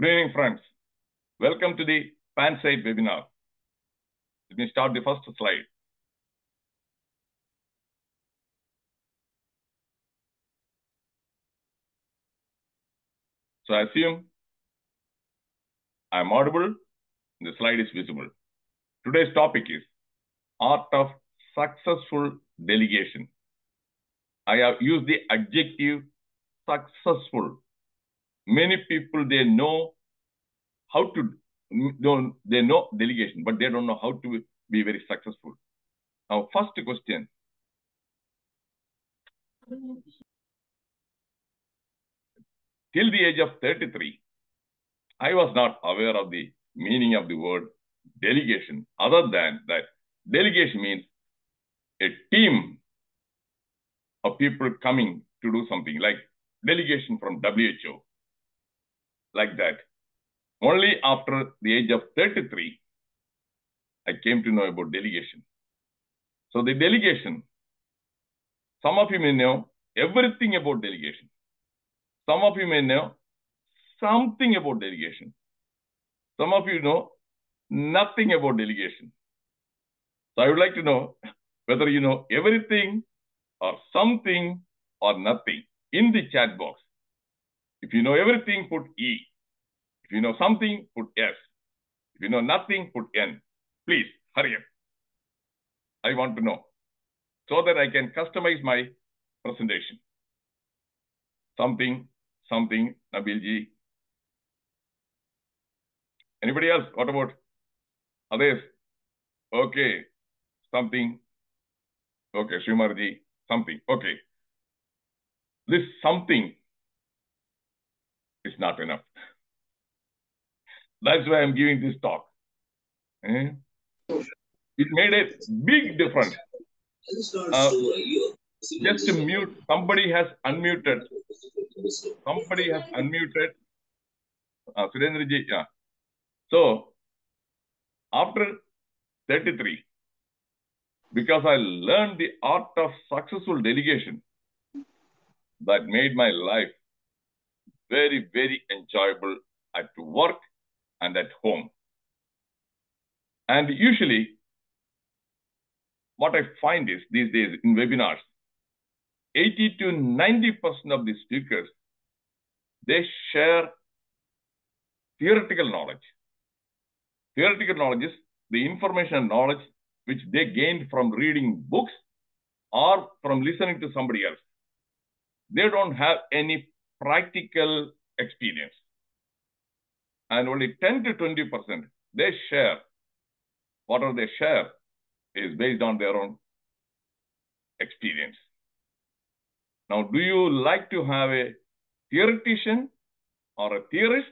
Good evening, friends. Welcome to the PANSIGHT webinar. Let me start the first slide. So I assume I'm audible. The slide is visible. Today's topic is Art of Successful Delegation. I have used the adjective successful. Many people, they know how to, they know delegation, but they don't know how to be very successful. Now, first question. Till the age of 33, I was not aware of the meaning of the word delegation, other than that delegation means a team of people coming to do something, like delegation from WHO, like that. Only after the age of 33, I came to know about delegation. So the delegation, some of you may know everything about delegation. Some of you may know something about delegation. Some of you know nothing about delegation. So I would like to know whether you know everything or something or nothing in the chat box. If you know everything, put E. If you know something, put S. If you know nothing, put N. Please, hurry up. I want to know so that I can customize my presentation. Something, Nabilji. Anybody else? What about others? Okay, something. Okay, Shimarji, something. Okay. This something is not enough. That's why I'm giving this talk. It made a big difference. Just to mute. Somebody has unmuted. Somebody has unmuted. Surendraji, yeah. So, after 33, because I learned the art of successful delegation, that made my life very, very enjoyable at work and at home. And usually, what I find is these days in webinars, 80 to 90% of the speakers, they share theoretical knowledge. Theoretical knowledge is the information and knowledge which they gained from reading books or from listening to somebody else. They don't have any practical experience. And only 10 to 20% they share. Whatever they share is based on their own experience. Now, do you like to have a theoretician or a theorist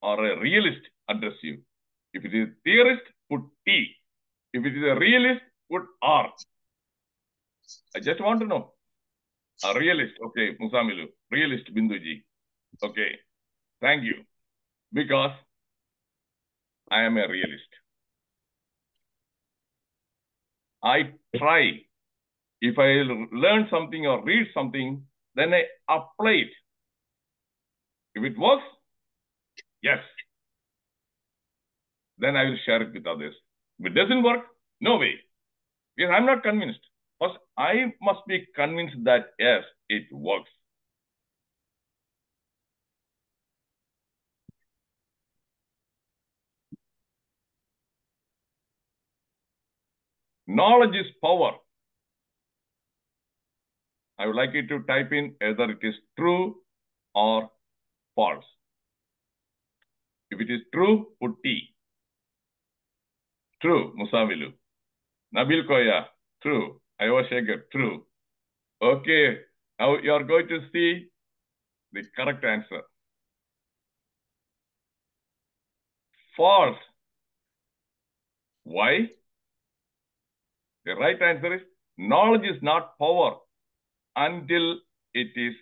or a realist address you? If it is a theorist, put T. If it is a realist, put R. I just want to know. A realist, okay, Musamilu. Realist, Binduji. Okay, thank you. Because I am a realist. I try. If I learn something or read something, then I apply it. If it works, yes. Then I will share it with others. If it doesn't work, no way. Because I'm not convinced. First, I must be convinced that, yes, it works. Knowledge is power. I would like you to type in either it is true or false. If it is true, put T. True, Musavilu. Nabil Koya, true. Iowa Shaker, true. Okay, now you are going to see the correct answer. False. Why? The right answer is knowledge is not power until it is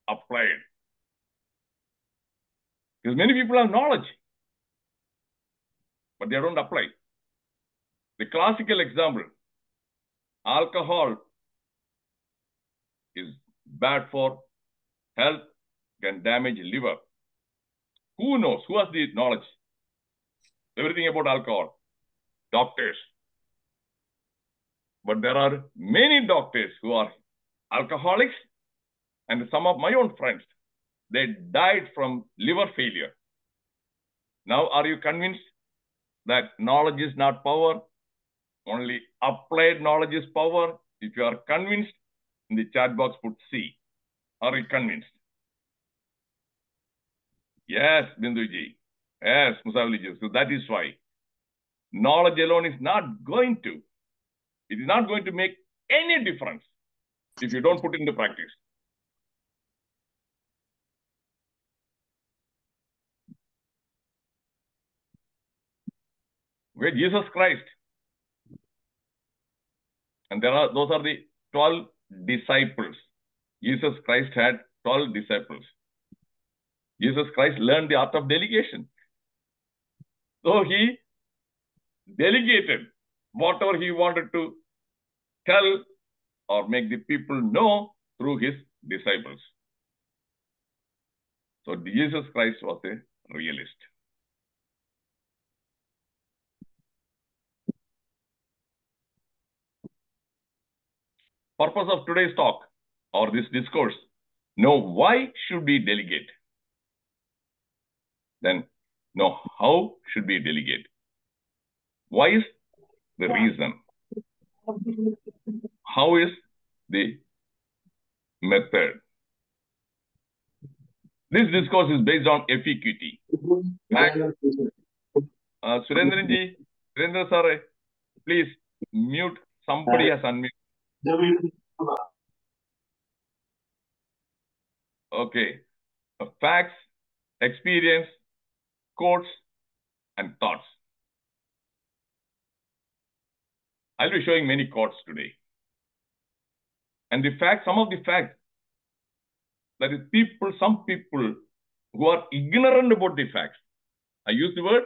applied. Because many people have knowledge, but they don't apply. The classical example, alcohol is bad for health, can damage liver. Who knows? Who has the knowledge? Everything about alcohol. Doctors. But there are many doctors who are alcoholics, and some of my own friends, they died from liver failure. Now, are you convinced that knowledge is not power? Only applied knowledge is power. If you are convinced, in the chat box put C. Are you convinced? Yes, Binduji. Yes, Musavliji. So that is why knowledge alone is not going to. It is not going to make any difference if you don't put it into practice. Where Jesus Christ, and those are the 12 disciples. Jesus Christ had 12 disciples. Jesus Christ learned the art of delegation. So he delegated whatever he wanted to tell or make the people know through his disciples. So Jesus Christ was a realist. Purpose of today's talk or this discourse, know why should we delegate? Then know how should we delegate? Why is the reason? How is the method? This discourse is based on FEQT. Surendranji, Surendra sir, please mute. Somebody has unmuted. Okay. Facts, experience, quotes, and thoughts. I'll be showing many quotes today. And the facts, some of the facts, that is some people who are ignorant about the facts. I use the word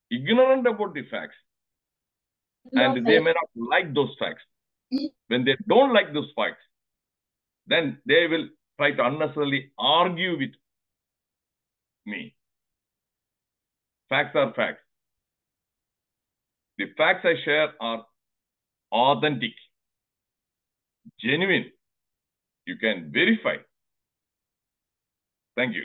ignorant about the facts. And they may not like those facts. When they don't like those facts, then they will try to unnecessarily argue with me. Facts are facts. The facts I share are authentic, genuine. You can verify. Thank you.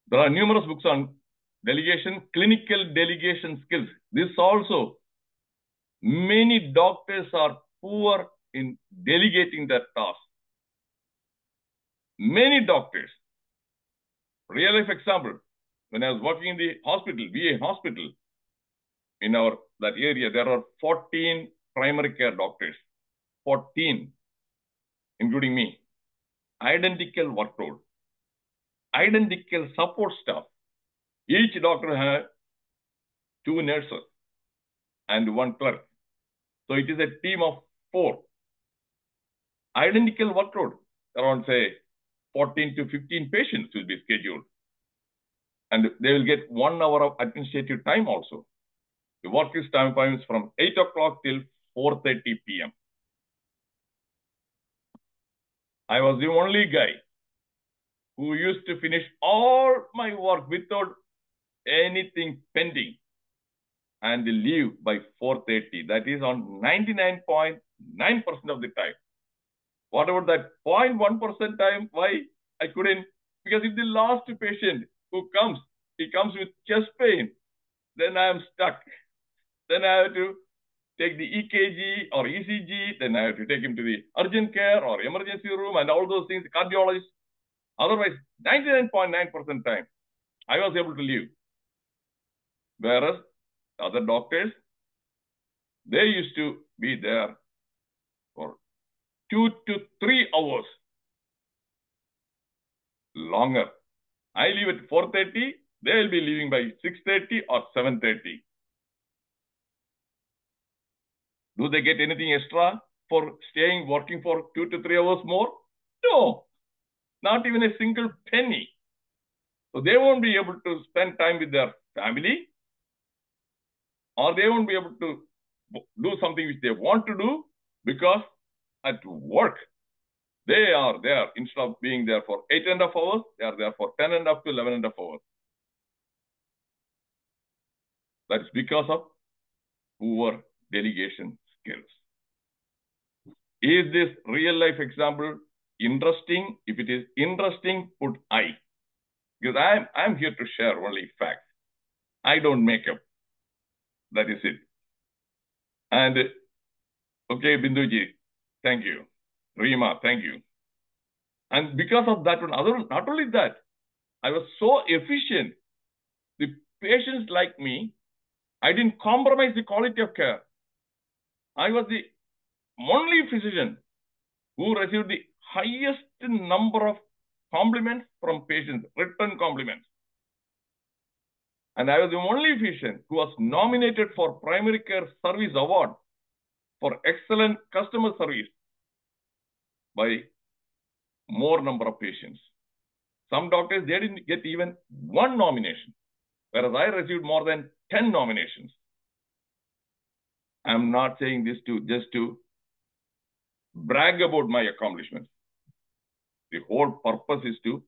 There are numerous books on delegation, clinical delegation skills. This also, many doctors are poor in delegating their tasks. Many doctors. Real life example, when I was working in the hospital, VA hospital, in that area, there are 14 primary care doctors. 14, including me. Identical workload. Identical support staff. Each doctor had 2 nurses and 1 clerk. So it is a team of 4. Identical workload. Around, say, 14 to 15 patients will be scheduled. And they will get 1 hour of administrative time also. The work is time is from 8 o'clock till 4:30 p.m. I was the only guy who used to finish all my work without anything pending and leave by 4:30. That is on 99.9% of the time. What about that 0.1% time? Why I couldn't? Because if the last patient who comes, he comes with chest pain, then I am stuck. Then I have to take the EKG or ECG, then I have to take him to the urgent care or emergency room and all those things, cardiologist. Otherwise, 99.9% time, I was able to leave. Whereas other doctors, they used to be there for 2 to 3 hours longer. I leave at 4:30, they will be leaving by 6:30 or 7:30. Do they get anything extra for staying, working for 2 to 3 hours more? No, not even a single penny. So they won't be able to spend time with their family, or they won't be able to do something which they want to do because at work. They are there. Instead of being there for 8.5 hours, they are there for 10.5 to 11.5 hours. That's because of poor delegation skills. Is this real life example interesting? If it is interesting, put I. Because I'm here to share only facts. I don't make up. That is it. And okay, Binduji, thank you. Rima, thank you. And because of that one, not only that, I was so efficient. The patients like me, I didn't compromise the quality of care. I was the only physician who received the highest number of compliments from patients, written compliments. And I was the only physician who was nominated for Primary Care Service Award for excellent customer service by more number of patients. Some doctors, they didn't get even one nomination, whereas I received more than 10 nominations. I'm not saying this just to brag about my accomplishments. The whole purpose is to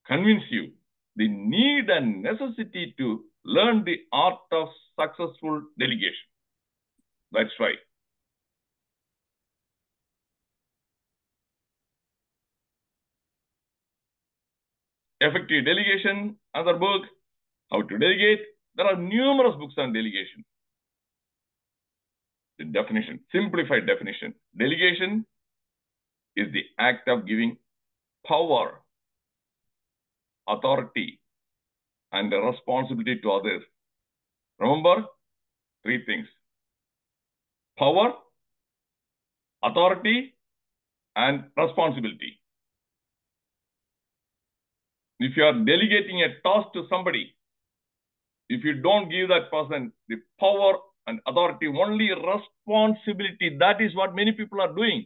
convince you the need and necessity to learn the art of successful delegation. That's right. Effective delegation, another book, how to delegate. There are numerous books on delegation. The definition, simplified definition. Delegation is the act of giving power, authority, and responsibility to others. Remember, three things: power, authority, and responsibility. If you are delegating a task to somebody, if you don't give that person the power and authority, only responsibility, that is what many people are doing.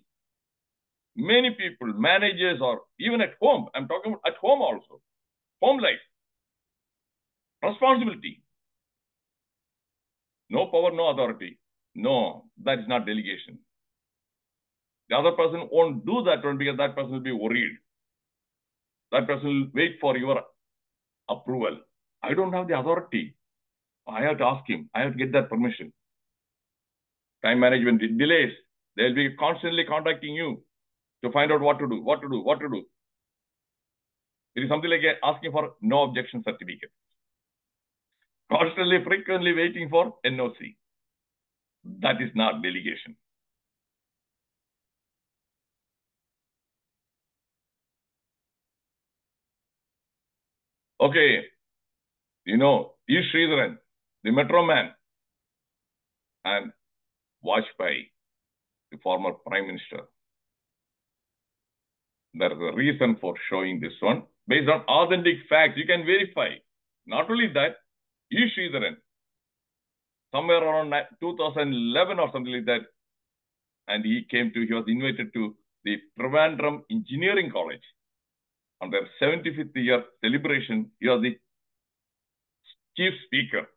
Many people, managers, or even at home, I'm talking about at home also, home life, responsibility. No power, no authority. No, that is not delegation. The other person won't do that one because that person will be worried. That person will wait for your approval. I don't have the authority. I have to ask him. I have to get that permission. Time management delays. They'll be constantly contacting you to find out what to do. It is something like asking for no objection certificate. Constantly, frequently waiting for NOC. That is not delegation. Okay, E. Sridharan, the Metro Man, and Vajpayee, the former Prime Minister. There is a reason for showing this one. Based on authentic facts, you can verify. Not only that, E. Sridharan, somewhere around 2011 or something like that, and he was invited to the Trivandrum Engineering College on their 75th year celebration. He was the chief speaker.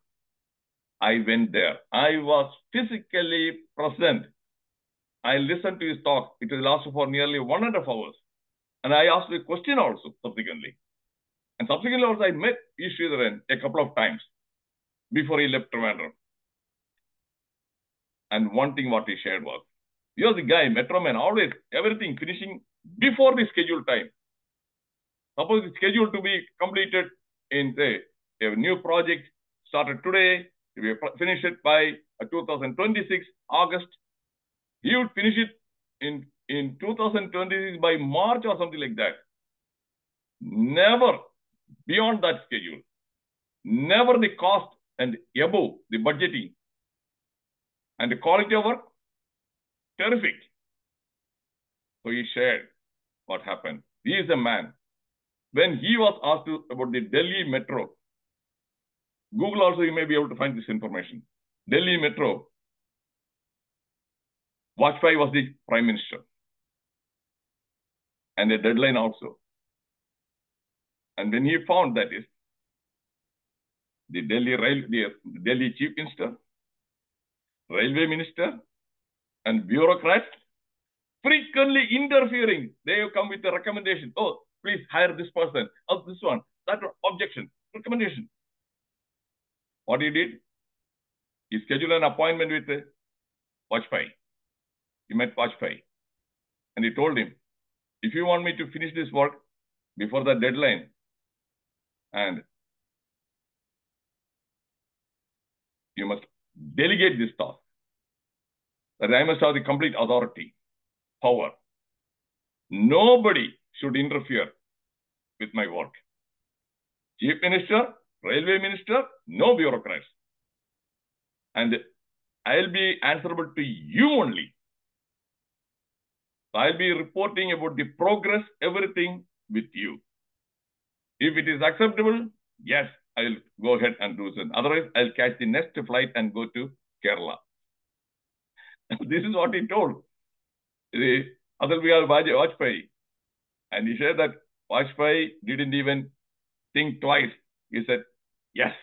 I went there. I was physically present. I listened to his talk. It lasted for nearly 1.5 hours. And I asked a question also subsequently. And subsequently also I met E. Sridharan a couple of times before he left Trivandrum. And one thing what he shared was, he was the guy, Metro Man, always everything finishing before the scheduled time. Suppose it's scheduled to be completed in, say, a new project started today, we finish it by 2026, August. He would finish it in 2026 by March or something like that. Never beyond that schedule. Never the cost and above the budgeting. And the quality of work, terrific. So he shared what happened. He is a man. When he was asked about the Delhi Metro, Google also, you may be able to find this information. Delhi Metro, Vajpayee was the Prime Minister. And a deadline also. And when he found that is, the Delhi Chief Minister, Railway Minister, And bureaucrats frequently interfering. They have come with a recommendation. Oh, please hire this person. Oh, this one. That one. Objection. Recommendation. What he did? He scheduled an appointment with Vajpayee. He met Vajpayee. And he told him, if you want me to finish this work before the deadline, and you must delegate this task, that I must have the complete authority, power. Nobody should interfere with my work. Chief Minister, Railway Minister, no bureaucrats. And I'll be answerable to you only. I'll be reporting about the progress, everything with you. If it is acceptable, yes, I'll go ahead and do so. Otherwise, I'll catch the next flight and go to Kerala. This is what he told the Atal Bihari Vajpayee. And he said that Vajpayee didn't even think twice. He said, yes.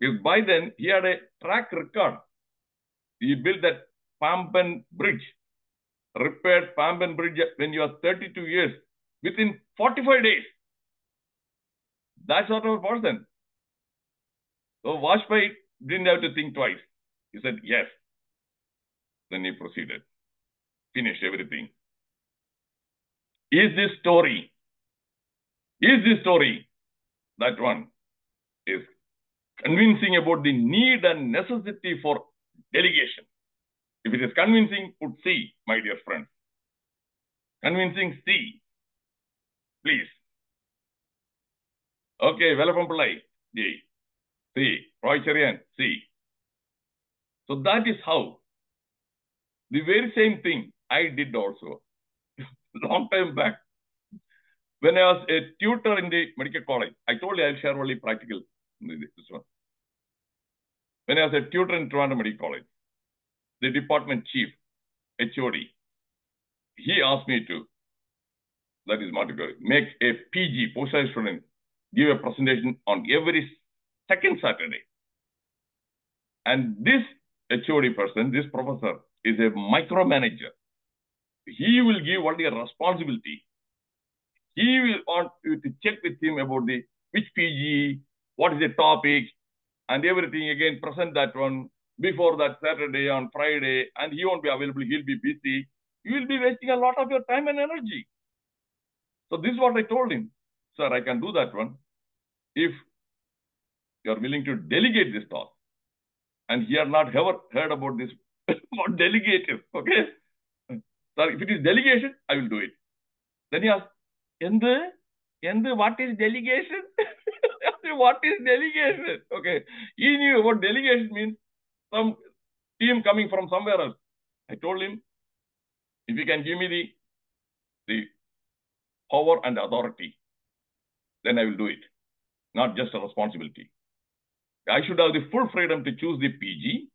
Because by then, he had a track record. He built that Pamban Bridge, repaired Pamban Bridge when you are 32 years, within 45 days. That sort of a person. So Vajpayee didn't have to think twice. He said, yes. Then he proceeded. Finished everything. Is this story that one is convincing about the need and necessity for delegation? If it is convincing, put C, my dear friends. Convincing C, please. Okay, Velapampillai, D. C. Roy Cherian, C. So that is how the very same thing I did also. Long time back. When I was a tutor in the medical college, I told you I'll share only practical. This one. When I was a tutor in Toronto Medical College, the department chief, HOD, he asked me to, that is Martico, make a PG, postgraduate student, give a presentation on every second Saturday. And this HOD person, this professor, is a micromanager. He will give only a responsibility. He will want you to check with him about the which PG, what is the topic, and everything. Again, present that one before that Saturday on Friday, and he won't be available. He'll be busy. You will be wasting a lot of your time and energy. So this is what I told him. Sir, I can do that one if you are willing to delegate this task. And he had not ever heard about this, about delegative, okay? So if it is delegation, I will do it. Then he asked, what is delegation? What is delegation? Okay. He knew what delegation means, some team coming from somewhere else. I told him, if you can give me the power and authority, then I will do it. Not just a responsibility. I should have the full freedom to choose the PG.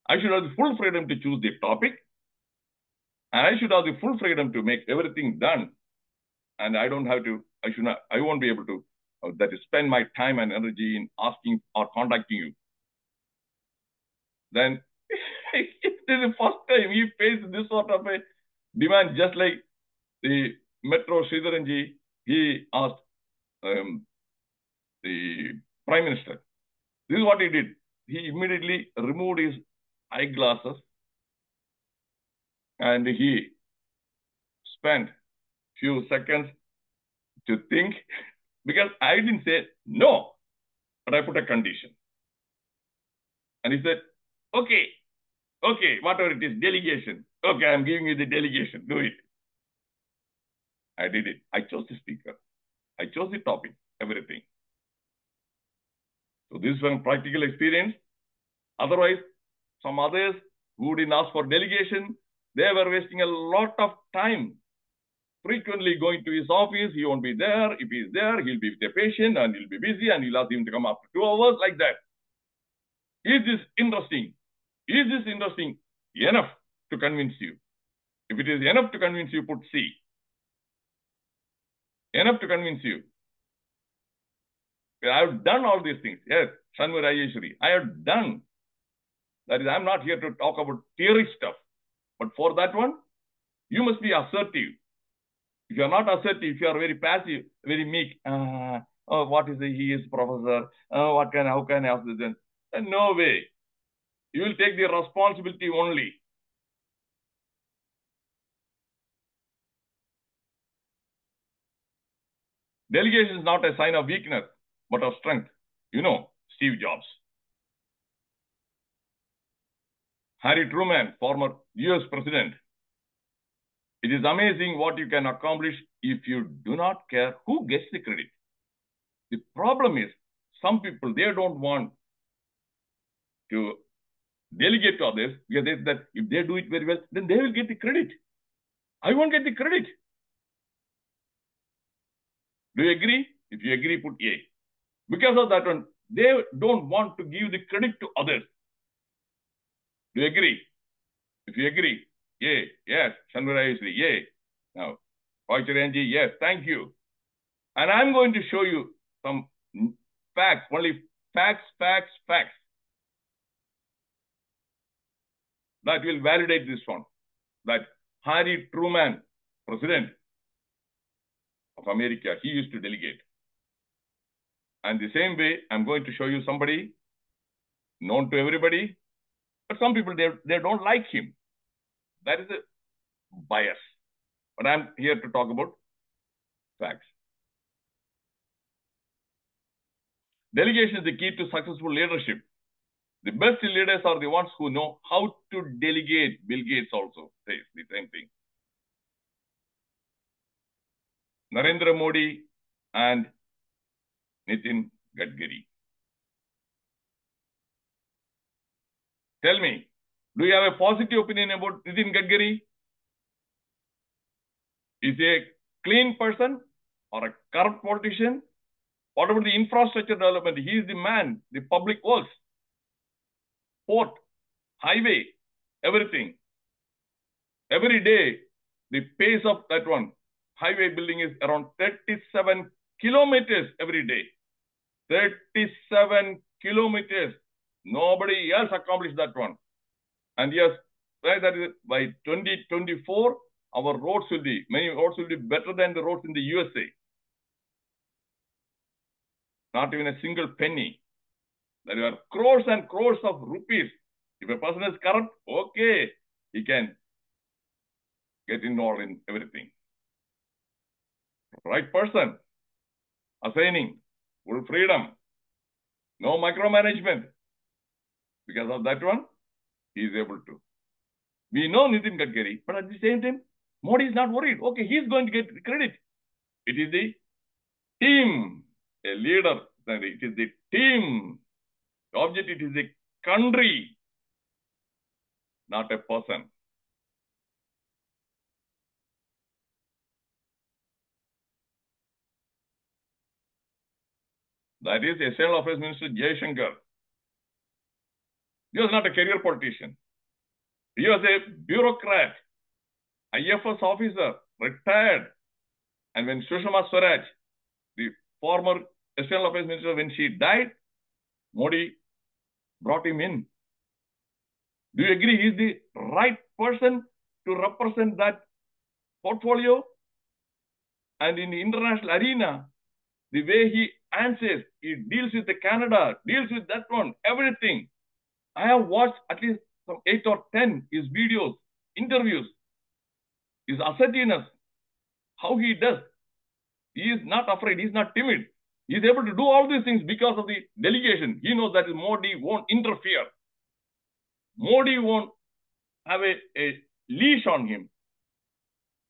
I should have the full freedom to choose the topic. And I should have the full freedom to make everything done. And I don't have to, I won't be able to spend my time and energy in asking or contacting you. Then this is the first time he faced this sort of a demand, just like the Metro Sridharanji, he asked the Prime Minister. This is what he did. He immediately removed his eyeglasses and he spent few seconds to think, because I didn't say no, but I put a condition. And he said, okay, whatever it is, delegation. Okay, I'm giving you the delegation, do it. I did it. I chose the speaker. I chose the topic, everything. So this is one practical experience. Otherwise, some others who didn't ask for delegation, they were wasting a lot of time. Frequently going to his office, he won't be there. If he's there, he'll be with a patient and he'll be busy and he'll ask him to come after 2 hours, like that. Is this interesting? Is this interesting enough to convince you? If it is enough to convince you, put C. Enough to convince you. I have done all these things. Yes, Shanmugh Rajeshwari, I have done. That is, I'm not here to talk about theory stuff. But for that one, you must be assertive. If you are not assertive, if you are very passive, very meek, oh, what is he is professor, how can I ask this then? No way. You will take the responsibility only. Delegation is not a sign of weakness, but of strength. You know, Steve Jobs. Harry Truman, former US president. It is amazing what you can accomplish if you do not care who gets the credit. The problem is, some people, they don't want to delegate to others because they, that if they do it very well, then they will get the credit. I won't get the credit. Do you agree? If you agree, put A. Because of that one, they don't want to give the credit to others. Do you agree? If you agree, A. Yes. Shanmura Yusri, A. Now, Vacharanji, yes. Thank you. And I'm going to show you some facts, only facts. That will validate this one. That Harry Truman, president of America, he used to delegate. And the same way, I'm going to show you somebody known to everybody, but some people, they don't like him. That is a bias. But I'm here to talk about facts. Delegation is the key to successful leadership. The best leaders are the ones who know how to delegate. Bill Gates also says the same thing. Narendra Modi and Nitin Gadkari. Tell me, do you have a positive opinion about Nitin Gadkari? Is he a clean person or a corrupt politician? What about the infrastructure development? He is the man, the public works, port, highway, everything. Every day, the pace of that one, highway building is around 37 kilometers every day. 37 kilometers. Nobody else accomplished that one. And yes, that is by 2024, our roads will be, many roads will be better than the roads in the USA. Not even a single penny. There are crores and crores of rupees. If a person is corrupt, okay, he can get involved in everything. Right person, assigning, full freedom, no micromanagement. Because of that one, he is able to. We know Nitin Gadkari, but at the same time, Modi is not worried. Okay, he is going to get credit. It is the team, a leader. It is the team. The object, it is the country, not a person. That is External Affairs Minister Jaishankar. He was not a career politician. He was a bureaucrat, IFS officer, retired. And when Sushma Swaraj, the former External Affairs Minister, when she died, Modi brought him in. Do you agree he is the right person to represent that portfolio? And in the international arena, the way he answers, he deals with the Canada, deals with that one, everything. I have watched at least some 8 or 10 his videos, interviews, his assertiveness, how he does. He is not afraid, he is not timid. He is able to do all these things because of the delegation. He knows that Modi won't interfere. Modi won't have a leash on him.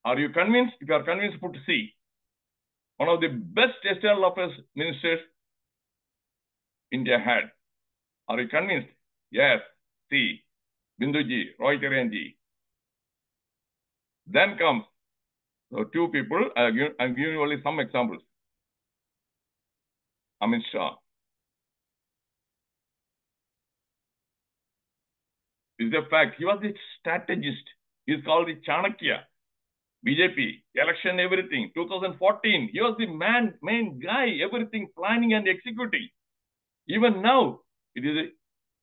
Are you convinced? If you are convinced, put C. One of the best external affairs ministers India had. Are you convinced? Yes. C. Binduji, Roy Charanji. Then comes two people. I'm giving you only some examples. Amit Shah. This is a fact. He was a strategist. He is called the Chanakya. BJP, election, everything. 2014, he was the main guy, everything planning and executing. Even now, it is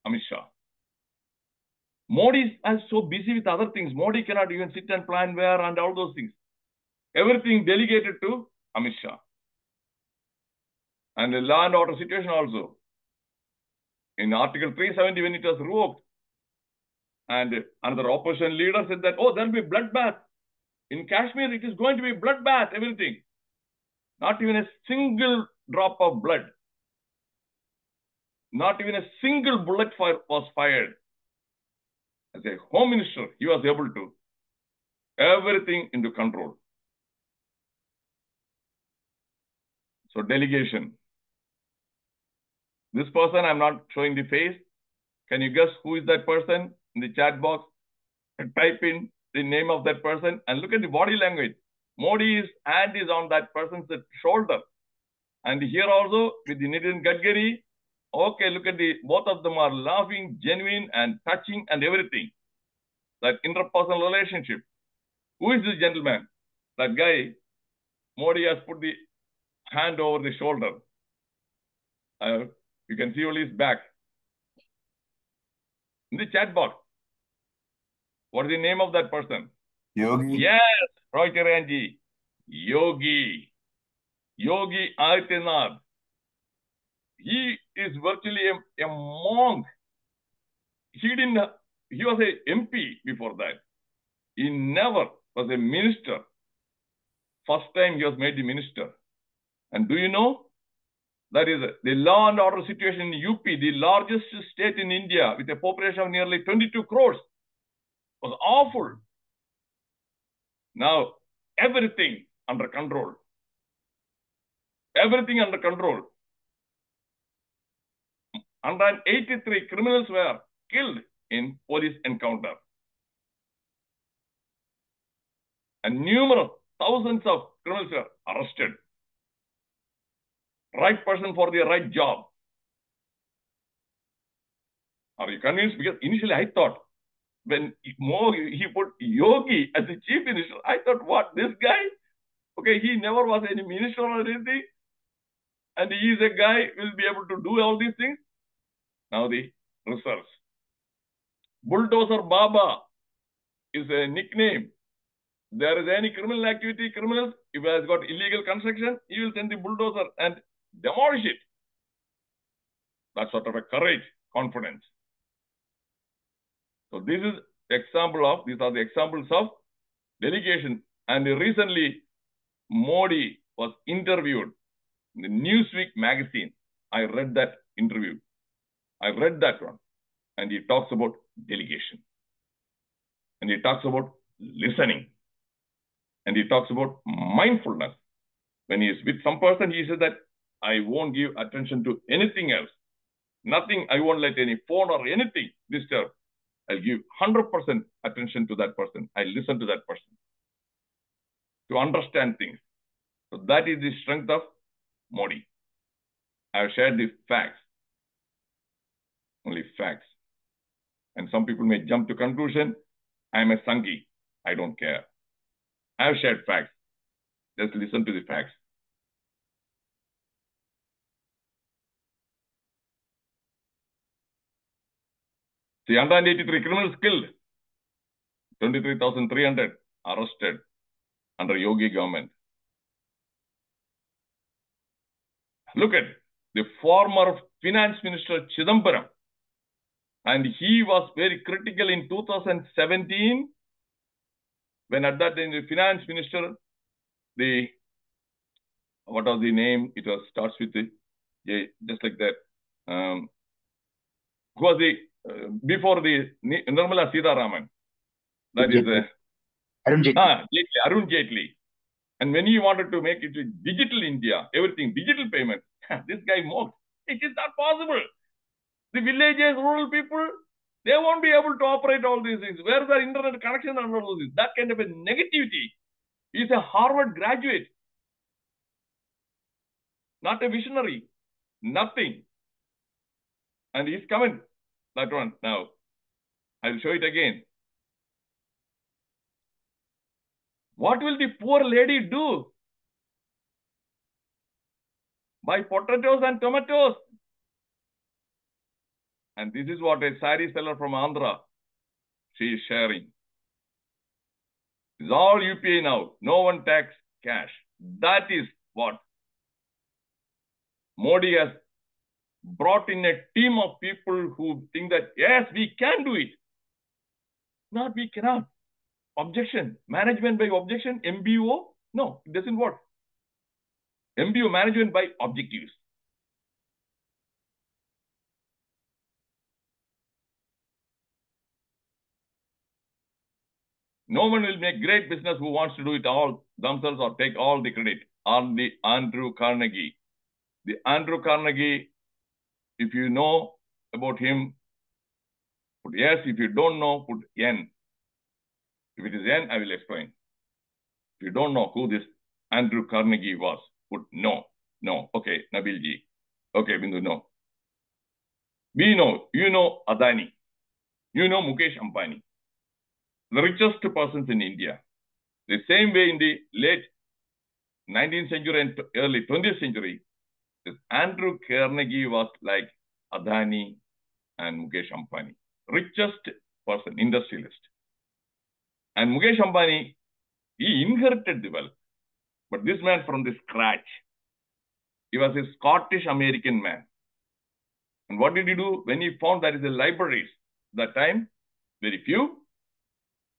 Amit Shah. Modi is so busy with other things. Modi cannot even sit and plan where and all those things. Everything delegated to Amit Shah. And the law and order situation also. In Article 370, when it was revoked, and another opposition leader said that, oh, there will be bloodbath. In Kashmir, it is going to be bloodbath, everything. Not even a single drop of blood. Not even a single bullet was fired. As a home minister, he was able to everything into control. So delegation. This person, I'm not showing the face. Can you guess who is that person? In the chat box, type in the name of that person and look at the body language. Modi's hand is on that person's shoulder. And here also with the Nitin Gadkari, okay, look at both of them are laughing, genuine and touching and everything. That interpersonal relationship. Who is this gentleman? That guy, Modi has put the hand over the shoulder. You can see only his back. In the chat box, what is the name of that person? Yogi. Yes, Roy Kiranji. Yogi Adityanath. He is virtually a monk. He was a MP before that. He never was a minister. First time he was made the minister. And do you know? That is the law and order situation in UP, the largest state in India with a population of nearly 22 crores. Was awful. Now, everything under control. Everything under control. 183 criminals were killed in police encounter. And numerous thousands of criminals were arrested. Right person for the right job. Are you convinced? Because initially I thought, when he put Yogi as the chief minister, I thought, what, this guy? Okay, he never was any minister or anything. And he is a guy who will be able to do all these things. Now the results. Bulldozer Baba is a nickname. There is any criminal activity, criminals, if he has got illegal construction, he will send the bulldozer and demolish it. That sort of a courage, confidence. So these are the examples of delegation. And recently, Modi was interviewed in the Newsweek magazine. I read that interview. I read that one. And he talks about delegation. And he talks about listening. And he talks about mindfulness. When he is with some person, he says that I won't give attention to anything else. Nothing, I won't let any phone or anything disturb. I'll give 100% attention to that person. I listen to that person to understand things. So that is the strength of Modi. I have shared the facts. Only facts. And some people may jump to conclusion, I am a Sanghi. I don't care. I have shared facts. Just listen to the facts. See, 183 criminals killed. 23,300 arrested under Yogi government. Look at the former finance minister Chidambaram. And he was very critical in 2017 when at that time the finance minister, what was the name? It was starts with just like that. Who was before the Nirmala Sitharaman? That is Arun Jaitley. Arun Jaitley. And when he wanted to make it digital India, everything digital payment, this guy mocked. It is not possible. The villages, rural people, they won't be able to operate all these things. Where is the internet connection and all this? That kind of a negativity. He's a Harvard graduate. Not a visionary. Nothing. And he's coming. That one. Now, I'll show it again. What will the poor lady do? Buy potatoes and tomatoes. And this is what a sari seller from Andhra she is sharing. It's all UPI now. No one takes cash. That is what Modi has brought in, a team of people who think that, yes, we can do it. Not we cannot. Objection. Management by objection. MBO. No, it doesn't work. MBO, management by objectives. No one will make great business who wants to do it all themselves or take all the credit. On the Andrew Carnegie. The Andrew Carnegie, if you know about him, put yes. If you don't know, put N. If it is N, I will explain. If you don't know who this Andrew Carnegie was, put no. No. Okay, Nabilji. Okay, Bindu, no. We know, you know Adani. You know Mukesh Ambani. The richest persons in India. The same way in the late 19th century and early 20th century, this Andrew Carnegie was like Adani and Mukesh Ambani. Richest person, industrialist. And Mukesh Ambani, he inherited the wealth. But this man from the scratch, he was a Scottish-American man. And what did he do? When he found that is the libraries, that time, very few,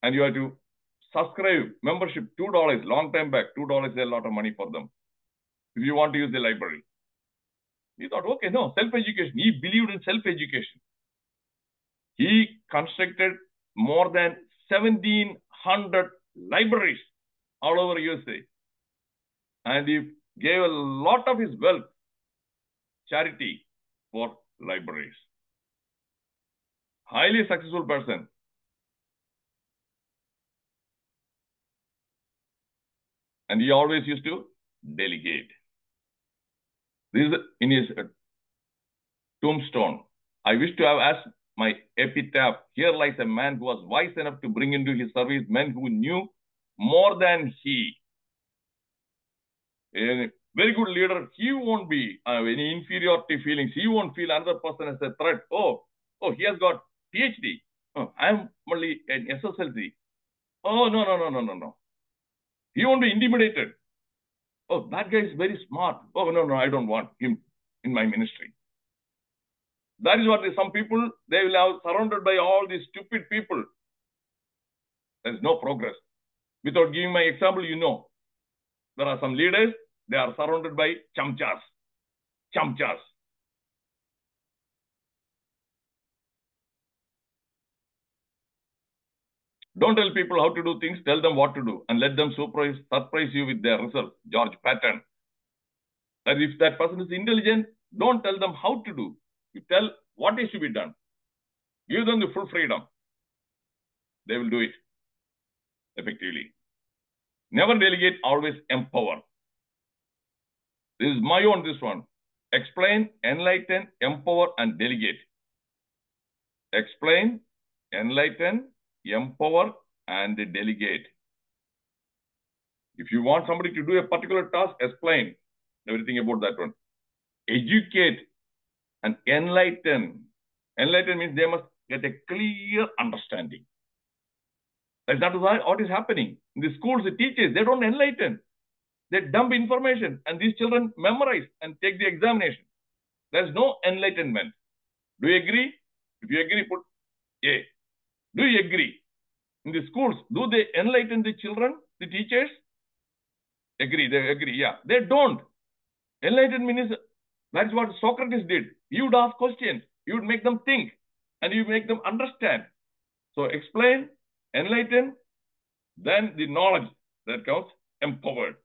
and you have to subscribe, membership, $2, long time back, $2 is a lot of money for them. If you want to use the library. He thought, okay, no, self-education. He believed in self-education. He constructed more than 1,700 libraries all over USA. And he gave a lot of his wealth, charity, for libraries. Highly successful person. And he always used to delegate. This is in his tombstone. I wish to have asked my epitaph. Here lies a man who was wise enough to bring into his service men who knew more than he. A very good leader, he won't be any inferiority feelings. He won't feel another person as a threat. Oh, he has got PhD. Oh, I'm only an SSLC. Oh, no. He won't be intimidated. Oh, that guy is very smart. Oh, no, I don't want him in my ministry. That is what some people, they will have surrounded by all these stupid people. There is no progress. Without giving my example, you know, there are some leaders, they are surrounded by chamchas. Chamchas. Don't tell people how to do things, tell them what to do and let them surprise you with their results. George Patton. That if that person is intelligent, don't tell them how to do. You tell what is to be done. Give them the full freedom. They will do it effectively. Never delegate, always empower. This is my own, this one. Explain, enlighten, empower, and delegate. Explain, enlighten, empower, and delegate. If you want somebody to do a particular task, explain everything about that one. Educate and enlighten. Enlighten means they must get a clear understanding. That's not what is happening. In the schools, the teachers, they don't enlighten. They dump information and these children memorize and take the examination. There's no enlightenment. Do you agree? If you agree, put A. Do you agree? In the schools, do they enlighten the children, the teachers? Agree, they agree, yeah. They don't. Enlightenment is, that's what Socrates did. He would ask questions. He would make them think and you make them understand. So explain, enlighten, then the knowledge that counts, empowered.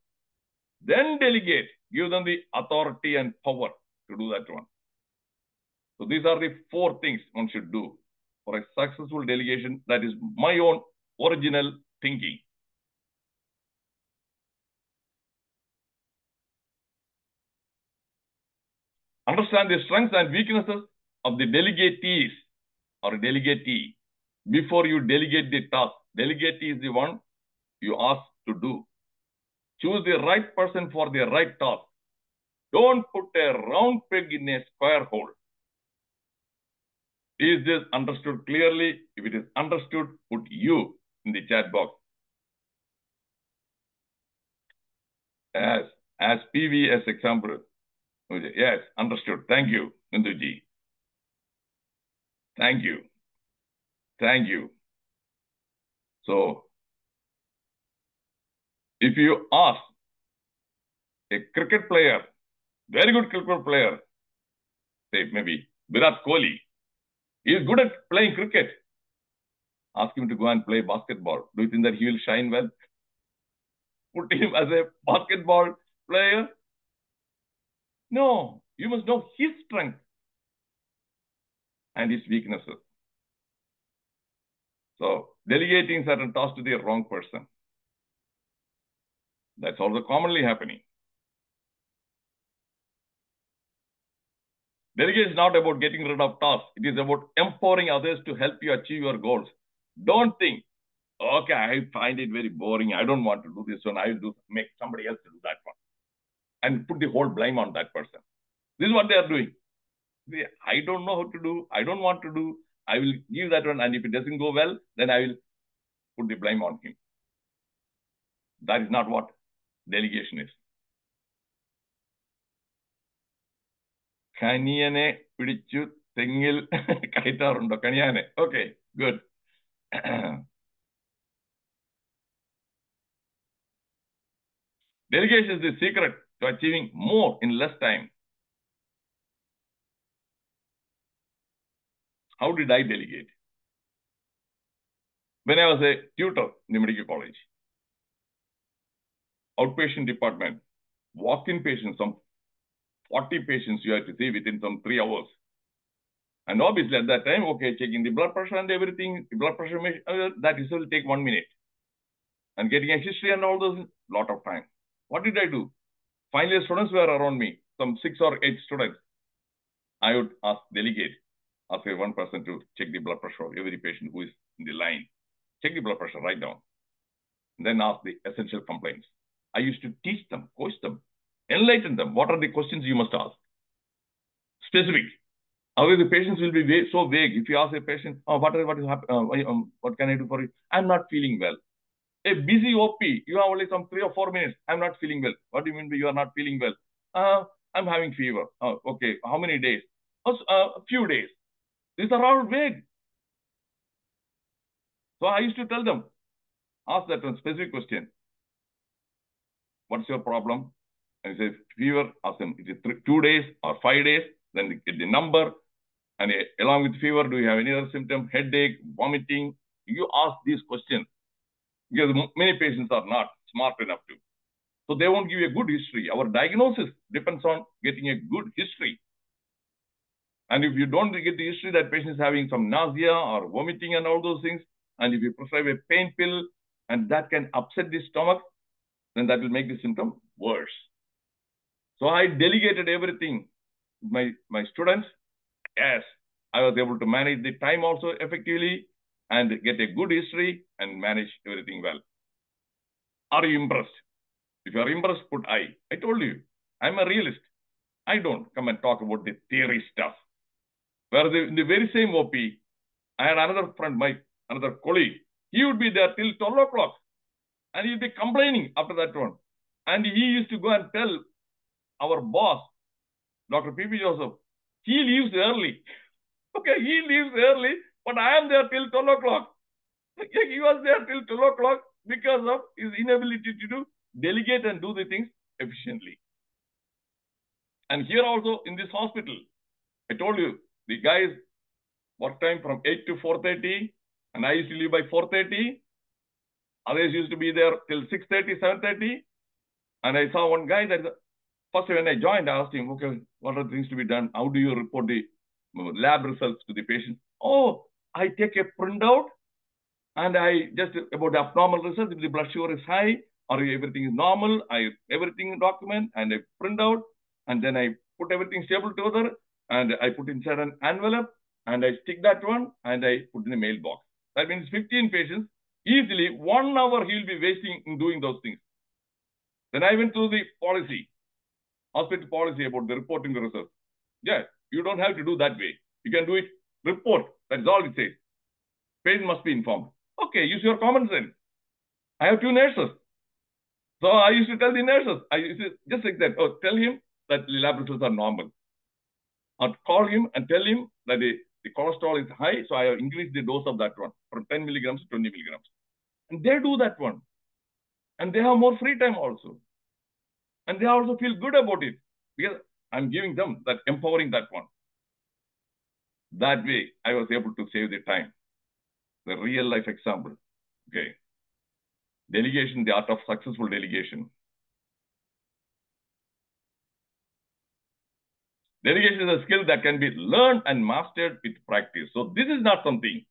Then delegate, give them the authority and power to do that one. So these are the 4 things one should do for a successful delegation. That is my own original thinking. Understand the strengths and weaknesses of the delegatees or delegatee before you delegate the task. Delegatee is the one you ask to do. Choose the right person for the right task. Don't put a round peg in a square hole. Is this understood clearly? If it is understood, put you in the chat box. As PV as example. Yes, understood. Thank you, Binduji. Thank you. Thank you. So, if you ask a cricket player, very good cricket player, say maybe Virat Kohli, he is good at playing cricket. Ask him to go and play basketball. Do you think that he will shine well? Put him as a basketball player? No, you must know his strength and his weaknesses. So, delegating certain tasks to the wrong person. That's also commonly happening. Delegation is not about getting rid of tasks. It is about empowering others to help you achieve your goals. Don't think, okay, I find it very boring. I don't want to do this one. I will make somebody else to do that one. And put the whole blame on that person. This is what they are doing. I don't know how to do. I don't want to do. I will give that one. And if it doesn't go well, then I will put the blame on him. That is not what delegation is. Kaniyane pidichu tengil kaitarundo. Kaniyane. Okay, good. Delegation is the secret to achieving more in less time. How did I delegate? When I was a tutor in the medical college, outpatient department, walk-in patients, some 40 patients you have to see within some 3 hours. And obviously at that time, okay, checking the blood pressure and everything, the blood pressure, that will take 1 minute. And getting a history and all those, lot of time. What did I do? Finally, students were around me, some 6 or 8 students. I would delegate, ask one person to check the blood pressure of every patient who is in the line. Check the blood pressure, write down. Then ask the essential complaints. I used to teach them, coach them, enlighten them. What are the questions you must ask? Specific. Otherwise, the patients will be so vague. If you ask a patient, oh, what is happening? What can I do for you? I'm not feeling well. A busy OP, you have only some 3 or 4 minutes. I'm not feeling well. What do you mean by you are not feeling well? I'm having fever. Okay. How many days? A few days. These are all vague. So I used to tell them, ask that one specific question. What's your problem? And he says, fever. Ask them, is it 2 days or 5 days? Then they get the number. And along with fever, do you have any other symptom? Headache, vomiting? You ask these questions. Because many patients are not smart enough to. So they won't give you a good history. Our diagnosis depends on getting a good history. And if you don't get the history that patient is having some nausea or vomiting and all those things, and if you prescribe a pain pill and that can upset the stomach, then that will make the symptom worse. So I delegated everything. My students, yes, I was able to manage the time also effectively and get a good history and manage everything well. Are you impressed? If you are impressed, put I. I told you, I'm a realist. I don't come and talk about the theory stuff. Whereas in the very same OP, I had another friend, another colleague. He would be there till 12 o'clock. And he'd be complaining after that one. And he used to go and tell our boss, Dr. P.P. Joseph, he leaves early. Okay, he leaves early, but I am there till 12 o'clock. He was there till 12 o'clock because of his inability to delegate and do the things efficiently. And here also in this hospital, I told you, the guys work time from 8 to 4:30, and I used to leave by 4:30. Others used to be there till 6:30, 7:30. And I saw one guy that first when I joined, I asked him, okay, what are the things to be done? How do you report the lab results to the patient? Oh, I take a printout and I just about the abnormal results, if the blood sugar is high or everything is normal, everything document and I print out and then I put everything stable together and I put inside an envelope and I stick that one and I put in the mailbox. That means 15 patients, easily 1 hour he will be wasting in doing those things. Then I went through the policy, hospital policy about the reporting the results. Yeah, you don't have to do that way. You can do it report. That's all it says. Patient must be informed. Okay, use your common sense. I have 2 nurses. So I used to tell the nurses, I used to just like that, oh, tell him that the lab results are normal. Or call him and tell him that the cholesterol is high, so I have increased the dose of that one from 10 milligrams to 20 milligrams. And they do that one. And they have more free time also. And they also feel good about it because I'm giving them that, empowering that one. That way, I was able to save the time. The real life example. Okay. Delegation, the art of successful delegation. Delegation is a skill that can be learned and mastered with practice. So this is not something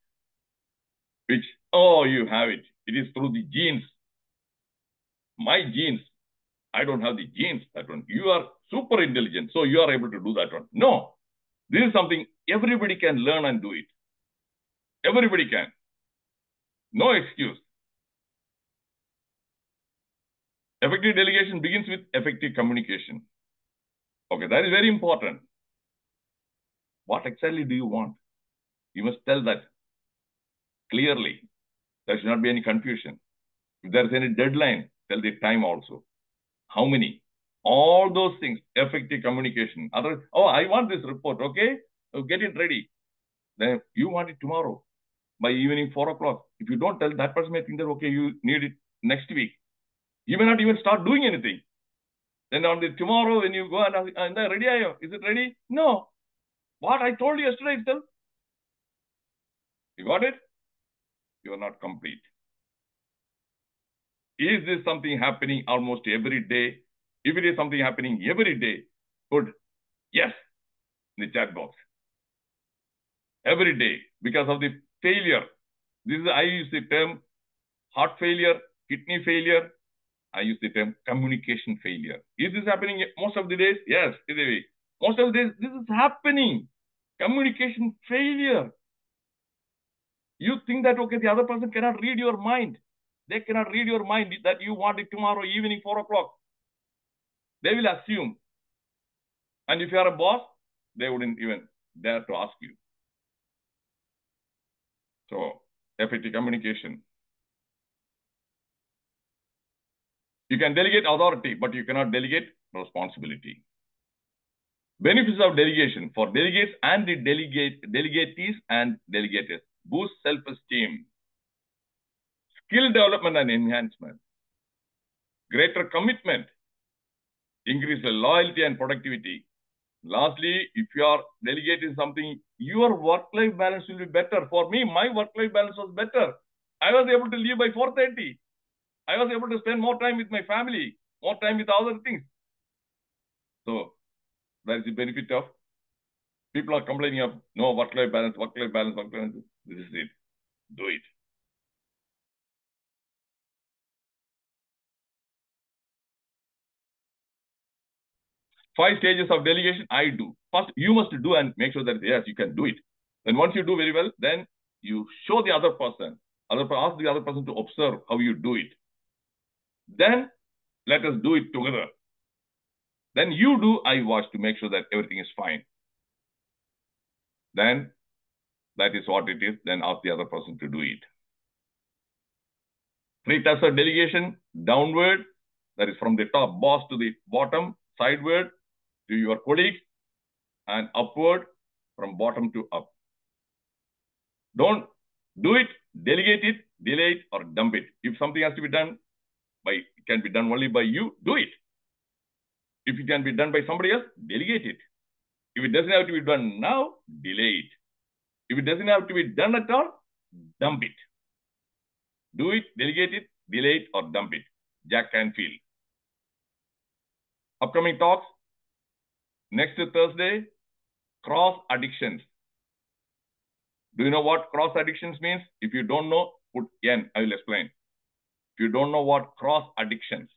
which, oh, you have it. It is through the genes. My genes, I don't have the genes, that one. You are super intelligent, so you are able to do that one. No, this is something everybody can learn and do it. Everybody can. No excuse. Effective delegation begins with effective communication. Okay, that is very important. What exactly do you want? You must tell that clearly. There should not be any confusion. If there is any deadline, tell the time also. How many? All those things, effective communication. Other, oh, I want this report, okay? So get it ready. Then you want it tomorrow by evening 4 o'clock. If you don't tell, that person may think that, okay, you need it next week. You may not even start doing anything. Then on the tomorrow, when you go and ready, is it ready? No. What I told you yesterday itself. You got it? You are not complete. Is this something happening almost every day? If it is something happening every day, put yes in the chat box. Every day, because of the failure. This is, I use the term heart failure, kidney failure. I use the term communication failure. Is this happening most of the days? Yes, most of the days this is happening. Communication failure. You think that, okay, the other person cannot read your mind. They cannot read your mind that you want it tomorrow evening 4 o'clock. They will assume. And if you are a boss, they wouldn't even dare to ask you. So, effective communication. You can delegate authority, but you cannot delegate responsibility. Benefits of delegation for delegates and the delegatees and delegators. Boost self-esteem. Skill development and enhancement. Greater commitment. Increase the loyalty and productivity. Lastly, if you are delegating something, your work-life balance will be better. For me, my work-life balance was better. I was able to leave by 4:30. I was able to spend more time with my family, more time with other things. So, that is the benefit of people are complaining of no work-life balance, work-life balance, work-life balance. This is it. Do it. Five stages of delegation, I do. First, you must do and make sure that, yes, you can do it. Then once you do very well, then you show the other person. Ask the other person to observe how you do it. Then, let us do it together. Then you do, I watch to make sure that everything is fine. Then, that is what it is. Then ask the other person to do it. 3 types of delegation, downward, that is from the top boss to the bottom, sideward to your colleagues, and upward from bottom to up. Don't do it, delegate it, delay it, or dump it. If something has to be done it can be done only by you, do it. If it can be done by somebody else, delegate it. If it doesn't have to be done now, delay it. If it doesn't have to be done at all, dump it. Do it, delegate it, delay it, or dump it. Jack Canfield. Upcoming talks. Next Thursday, cross addictions. Do you know what cross addictions means? If you don't know, put N, I will explain. If you don't know what cross addictions,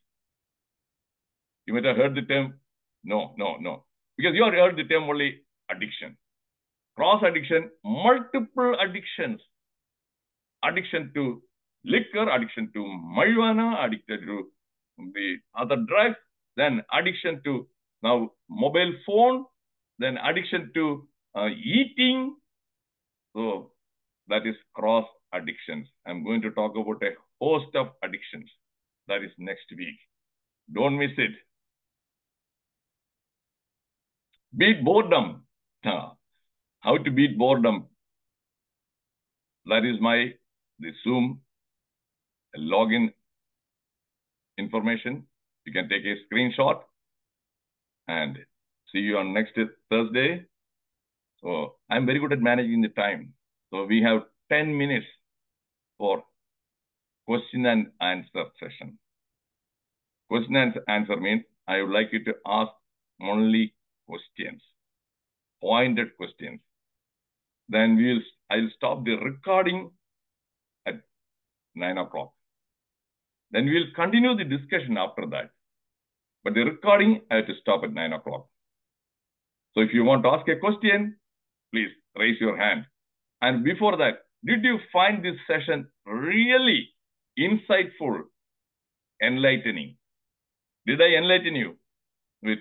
you might have heard the term, no. Because you have heard the term only addiction. Cross addiction, multiple addictions. Addiction to liquor, addiction to marijuana, addicted to the other drugs, then addiction to now mobile phone, then addiction to eating, So that is cross addictions. I'm going to talk about a host of addictions. That is next week. Don't miss it. Beat boredom. How to beat boredom? That is the Zoom login information. You can take a screenshot and see you on next Thursday. So I'm very good at managing the time. So we have 10 minutes for question and answer session. Question and answer means I would like you to ask only questions, pointed questions. Then I'll stop the recording at 9 o'clock. Then we'll continue the discussion after that. But the recording, I have to stop at 9 o'clock. So if you want to ask a question, please raise your hand. And before that, did you find this session really insightful, enlightening? Did I enlighten you with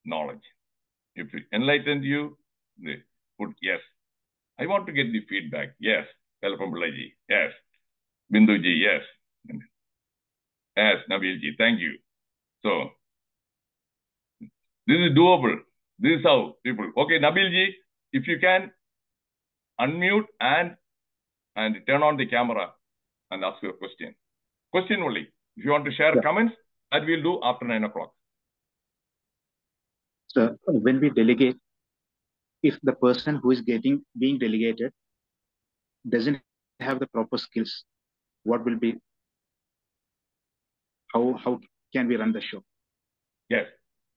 knowledge? If it enlightened you, put yes. I want to get the feedback. Yes. Welcome, Balaji. Yes. Binduji, yes. Yes, Nabilji, thank you. So, this is doable. This is how people. Okay, Nabilji, if you can unmute and turn on the camera and ask your question. Question only. If you want to share comments, that we'll do after 9 o'clock. So when we delegate, if the person who is being delegated doesn't have the proper skills, what will be, how can we run the show? Yes,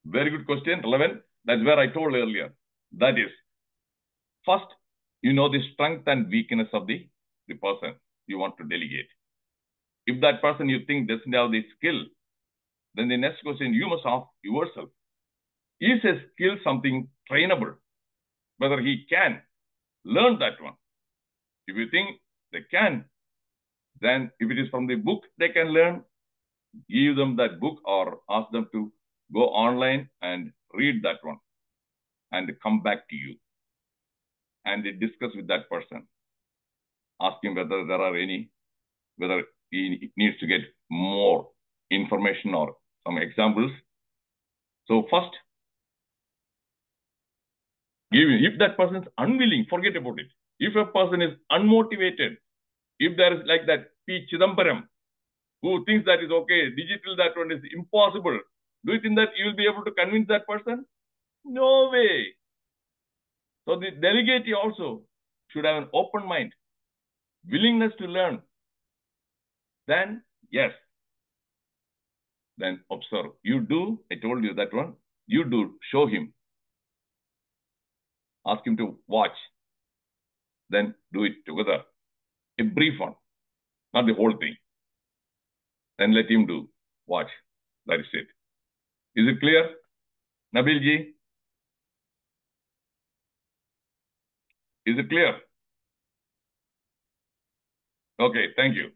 very good question, relevant. That's where I told earlier. That is, first, you know the strength and weakness of the person you want to delegate. If that person you think doesn't have the skill, then the next question you must ask yourself, is a skill something trainable? Whether he can learn that one. If you think they can, then if it is from the book they can learn, give them that book or ask them to go online and read that one and come back to you and discuss with that person. Ask him whether there are whether he needs to get more information or some examples. So first, if that person is unwilling, forget about it. If a person is unmotivated, if there is like that P. Chidambaram, who thinks that is okay, digital, that one is impossible, do you think that you will be able to convince that person? No way. So the delegate also should have an open mind, willingness to learn. Then, yes. Then observe. You do, I told you that one. You do, show him. Ask him to watch. Then do it together. A brief one, not the whole thing. Then let him do. Watch. That is it. Is it clear? Nabilji? Is it clear? Okay, thank you.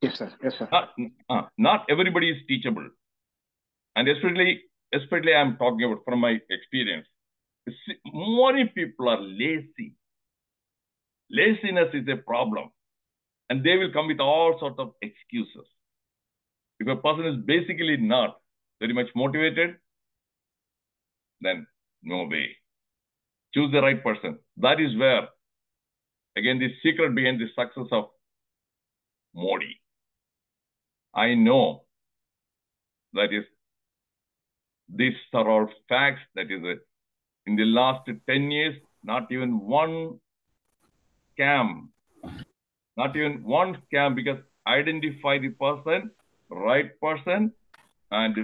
Yes, sir. Yes, sir. Not everybody is teachable. And especially I'm talking about from my experience. Many people are lazy. Laziness is a problem. And they will come with all sorts of excuses. If a person is basically not very much motivated, then no way. Choose the right person. That is where, again, the secret behind the success of Modi. I know that is, these are all facts. That is, in the last 10 years, not even one scam, because identify the person, right person, and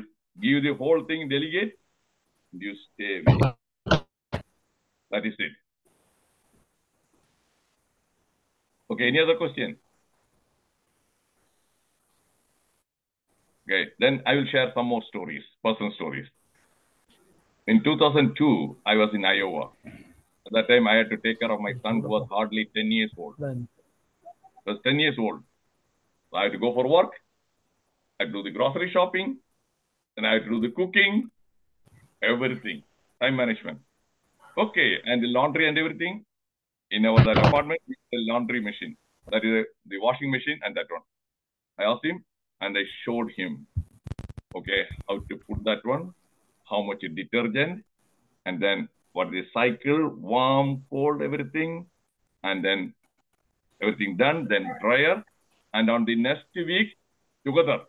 give the whole thing delegate, you stay away. That is it. Okay, any other question? Okay, then I will share some more stories, personal stories. In 2002, I was in Iowa. At that time, I had to take care of my son who was hardly 10 years old. He was 10 years old. So I had to go for work. I had to do the grocery shopping. Then I had to do the cooking, everything, time management. Okay, and the laundry and everything. in our that apartment, the laundry machine. That is the washing machine and that one. I asked him and I showed him, okay, how to put that one, how much detergent, and then what the cycle, warm, cold, everything, and then everything done, then dryer. And on the next week, together,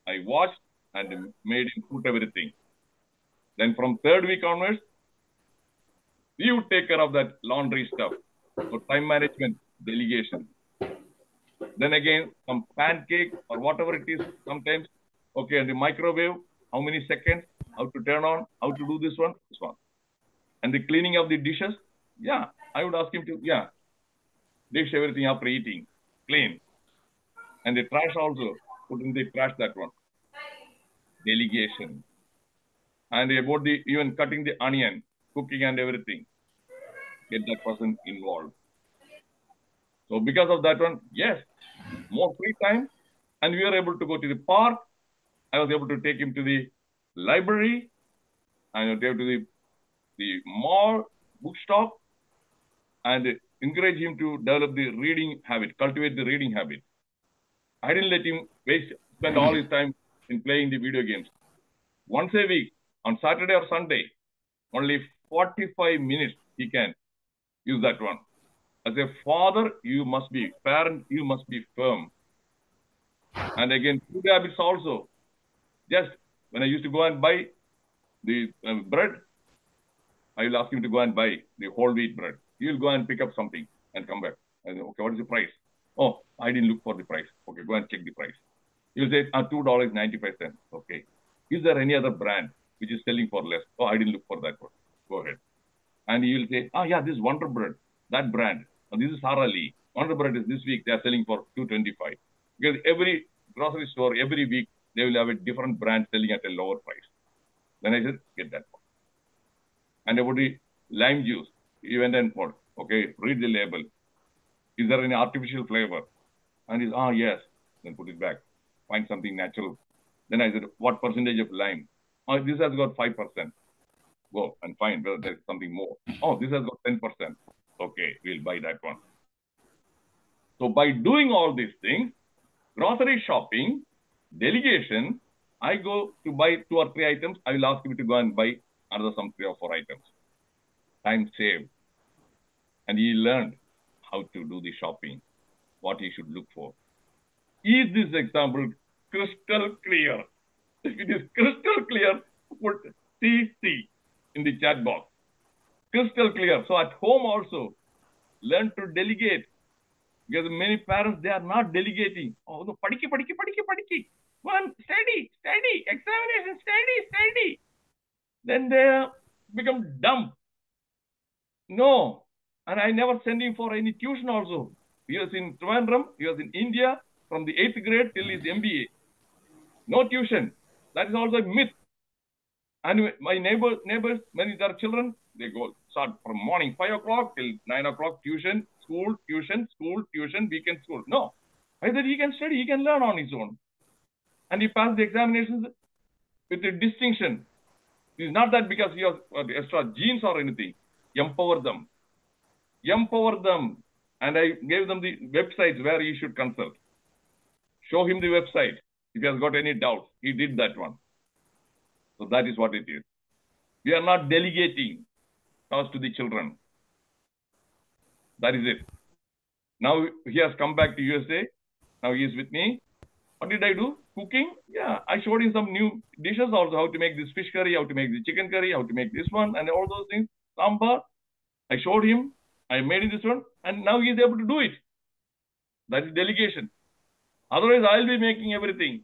I washed and made him put everything. Then from third week onwards, you take care of that laundry stuff. So time management, delegation. Then again, some pancake or whatever it is, sometimes, okay, and the microwave, how many seconds, how to turn on, how to do this one. And the cleaning of the dishes, yeah, I would ask him to, yeah, dish everything after eating, clean. And the trash also, put in the trash, that one. Delegation. And about the, even cutting the onion, cooking and everything, get that person involved. So because of that one, yes, more free time, and we were able to go to the park. I was able to take him to the library, and take him to the mall, bookstop, and encourage him to develop the reading habit, cultivate the reading habit. I didn't let him spend all his time in playing the video games. Once a week, on Saturday or Sunday, only 45 minutes he can use that one. As a father, you must be, parent, you must be firm. And again, food habits also. Just when I used to go and buy the bread, I will ask him to go and buy the whole wheat bread. He will go and pick up something and come back. And okay, what is the price? Oh, I didn't look for the price. Okay, go and check the price. He will say, $2.95. Okay. Is there any other brand which is selling for less? Oh, I didn't look for that one. Go ahead. And he will say, yeah, this Wonder Bread, that brand. Oh, this is Sara Lee. Wonder Bread is this week, they are selling for $2.25. Because every grocery store, every week, they will have a different brand selling at a lower price. Then I said, get that one. And about the lime juice, he went and bought, okay, read the label. Is there any artificial flavor? And he's, yes. Then put it back. Find something natural. Then I said, what percentage of lime? Oh, this has got 5%. Go and find whether there's something more. Oh, this has got 10%. Okay, we'll buy that one. So by doing all these things, grocery shopping, delegation, I go to buy 2 or 3 items. I will ask him to go and buy another some 3 or 4 items. Time saved. And he learned how to do the shopping, what he should look for. Is this example crystal clear? If it is crystal clear, put CC in the chat box. Crystal clear. So at home also, learn to delegate. Because many parents, they are not delegating. Oh, no, padiki. One, steady, examination, steady. Then they become dumb. No. And I never send him for any tuition also. He was in Trivandrum, he was in India from the 8th grade till his MBA. No tuition. That is also a myth. And my neighbors, when there are children, they go start from morning 5 o'clock till 9 o'clock, tuition, school, weekend school. No. I said he can study, he can learn on his own. And he passed the examinations with a distinction. It's not that because he has extra genes or anything. Empower them. And I gave them the websites where he should consult. Show him the website. If he has got any doubts, he did that one. So that is what it is. We are not delegating tasks to the children. That is it. Now he has come back to USA. Now he is with me. What did I do? Cooking? Yeah, I showed him some new dishes also. How to make this fish curry, how to make the chicken curry, how to make this one, and all those things. Sambar. I showed him. I made this one, and now he is able to do it. That is delegation. Otherwise, I'll be making everything.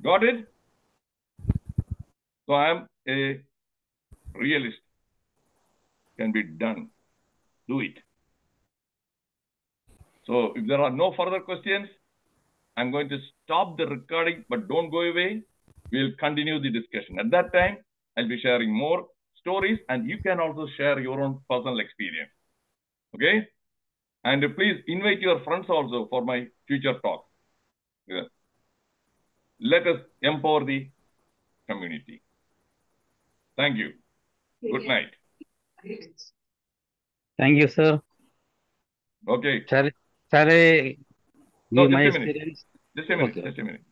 Got it? So I am a realist. Can be done. Do it. So if there are no further questions, I'm going to stop the recording, but don't go away. We'll continue the discussion. At that time, I'll be sharing more stories, and you can also share your own personal experience. Okay? And please invite your friends also for my future talk. Yeah. Let us empower the community. Thank you. Good night. Thank you, sir. Okay. Shall I No, give my just a minute. experience? Just a minute. Okay. Just a minute.